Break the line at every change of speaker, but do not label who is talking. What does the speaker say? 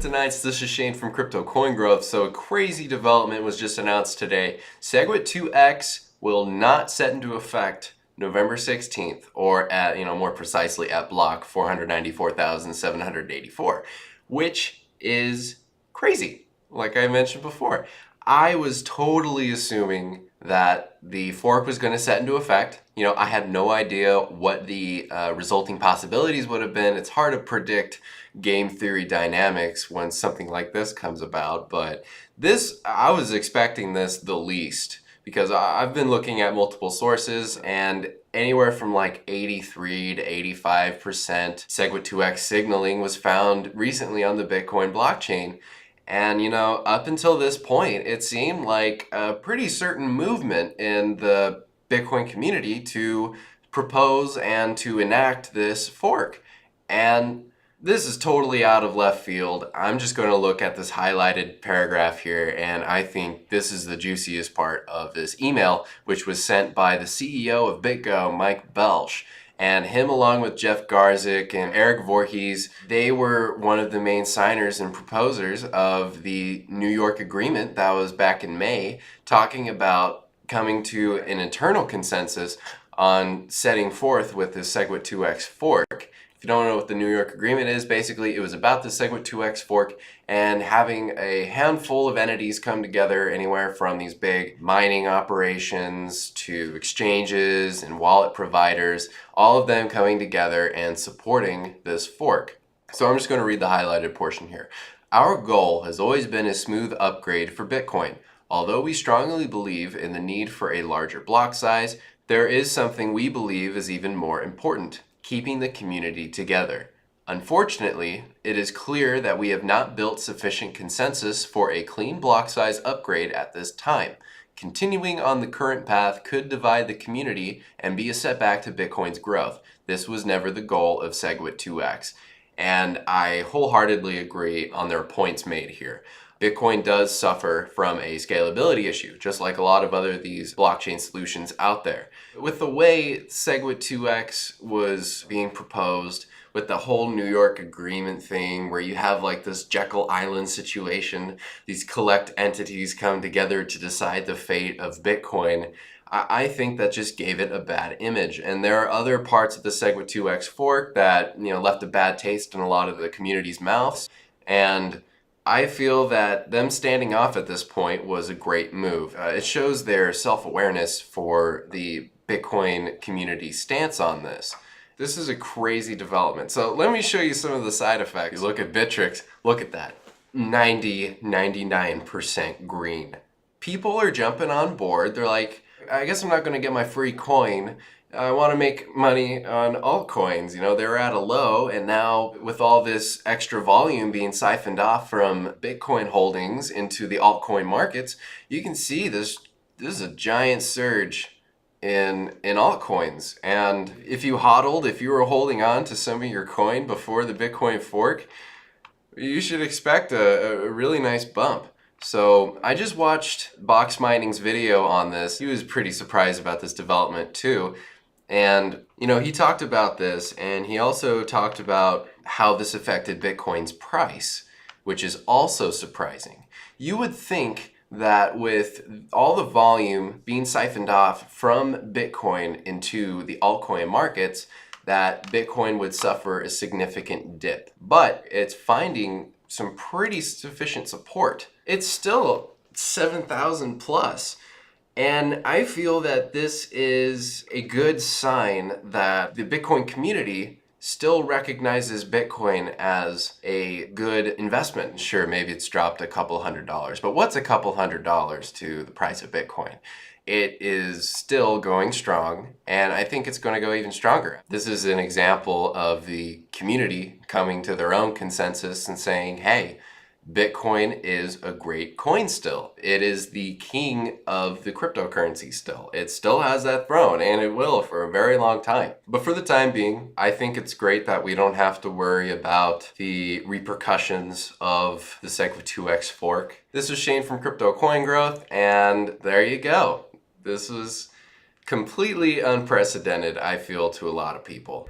SegWit2X, this is Shane from Crypto Coin Growth. So a crazy development was just announced today. SegWit2X will not set into effect November 16th, or at, more precisely at block 494,784, which is crazy. Like I mentioned before, I was totally assuming that the fork was going to set into effect. I had no idea what the resulting possibilities would have been. It's hard to predict game theory dynamics when something like this comes about, but I was expecting this the least, because I've been looking at multiple sources, and anywhere from like 83 to 85% SegWit2X signaling was found recently on the Bitcoin blockchain. And up until this point, it seemed like a pretty certain movement in the Bitcoin community to propose and to enact this fork. And this is totally out of left field. I'm just going to look at this highlighted paragraph here, and I think this is the juiciest part of this email, which was sent by the CEO of BitGo, Mike Belshe. And him, along with Jeff Garzik and Eric Voorhees, they were one of the main signers and proposers of the New York agreement that was back in May, talking about coming to an internal consensus on setting forth with the SegWit2X fork. If you don't know what the New York agreement is, basically it was about the SegWit2X fork and having a handful of entities come together, anywhere from these big mining operations to exchanges and wallet providers, all of them coming together and supporting this fork. So I'm just going to read the highlighted portion here. Our goal has always been a smooth upgrade for Bitcoin. Although we strongly believe in the need for a larger block size, there is something we believe is even more important: keeping the community together. Unfortunately, it is clear that we have not built sufficient consensus for a clean block size upgrade at this time. Continuing on the current path could divide the community and be a setback to Bitcoin's growth. This was never the goal of SegWit2X. And I wholeheartedly agree on their points made here. Bitcoin does suffer from a scalability issue, just like a lot of other these blockchain solutions out there. With the way SegWit2X was being proposed, with the whole New York agreement thing, where you have like this Jekyll Island situation, these collect entities come together to decide the fate of Bitcoin, I think that just gave it a bad image. And there are other parts of the SegWit2X fork that left a bad taste in a lot of the community's mouths, and I feel that them standing off at this point was a great move. It shows their self-awareness for the Bitcoin community stance on this. This is a crazy development. So let me show you some of the side effects. You look at Bittrex, look at that. 99% green. People are jumping on board. They're like, I guess I'm not going to get my free coin. I want to make money on altcoins. They're at a low, and now with all this extra volume being siphoned off from Bitcoin holdings into the altcoin markets, you can see this is a giant surge in altcoins. And if you hodled, if you were holding on to some of your coin before the Bitcoin fork, you should expect a really nice bump. So I just watched Box Mining's video on this. He was pretty surprised about this development too. And, he talked about this, and he also talked about how this affected Bitcoin's price, which is also surprising. You would think that with all the volume being siphoned off from Bitcoin into the altcoin markets, that Bitcoin would suffer a significant dip. But it's finding some pretty sufficient support. It's still 7,000 plus. And I feel that this is a good sign that the Bitcoin community still recognizes Bitcoin as a good investment. Sure, maybe it's dropped a couple $100, but what's a couple $100 to the price of Bitcoin? It is still going strong, and I think it's going to go even stronger. This is an example of the community coming to their own consensus and saying, hey, Bitcoin is a great coin still. It is the king of the cryptocurrency still. It still has that throne, and it will for a very long time. But for the time being, I think it's great that we don't have to worry about the repercussions of the SegWit2X fork. This is Shane from Crypto Coin Growth, and there you go. This was completely unprecedented, I feel, to a lot of people.